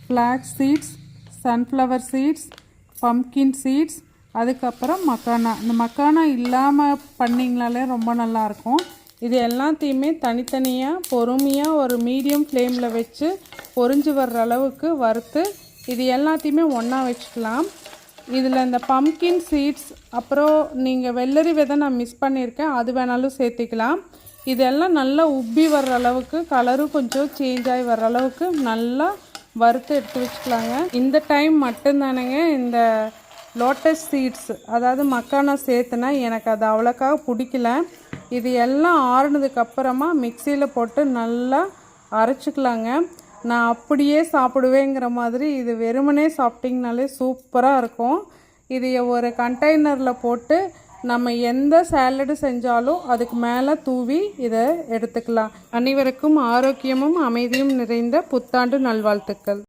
Flax seeds, sunflower seeds, pumpkin seeds, அதுக்கப்புறம் மக்கானா. இந்த மக்கானா இல்லாமல் பண்ணிங்கனாலே ரொம்ப நல்லாயிருக்கும். இது எல்லாத்தையுமே தனித்தனியாக பொறுமையாக ஒரு மீடியம் ஃப்ளேமில் வச்சு பொரிஞ்சு வர்ற அளவுக்கு வறுத்து இது எல்லாத்தையுமே ஒன்றா வச்சுக்கலாம். இதில் இந்த பம்ப்கின் சீட்ஸ் அப்புறம் நீங்கள் வெள்ளரி விதை நான் மிஸ் பண்ணியிருக்கேன், அது வேணாலும் சேர்த்திக்கலாம். இதெல்லாம் நல்லா உப்பி வர்ற அளவுக்கு கலரும் கொஞ்சம் சேஞ்ச் ஆகி வர்ற அளவுக்கு நல்லா வறுத்து எடுத்து வச்சுக்கலாங்க. இந்த டைம் மட்டும்தானேங்க இந்த லோட்டஸ் சீட்ஸ் அதாவது மக்கானா சேர்த்துனா எனக்கு அது அவ்வளோக்கா பிடிக்கல. இது எல்லாம் ஆறுனதுக்கப்புறமா மிக்சியில் போட்டு நல்லா அரைச்சிக்கலாங்க. நான் அப்படியே சாப்பிடுவேங்கிற மாதிரி இது வெறுமனே சாப்பிட்டிங்கனாலே சூப்பராக இருக்கும். இது ஒரு கண்டெய்னரில் போட்டு நம்ம எந்த சாலடு செஞ்சாலும் அதுக்கு மேலே தூவி இதை எடுத்துக்கலாம். அனைவருக்கும் ஆரோக்கியமும் அமைதியும் நிறைந்த புத்தாண்டு நல்வாழ்த்துக்கள்.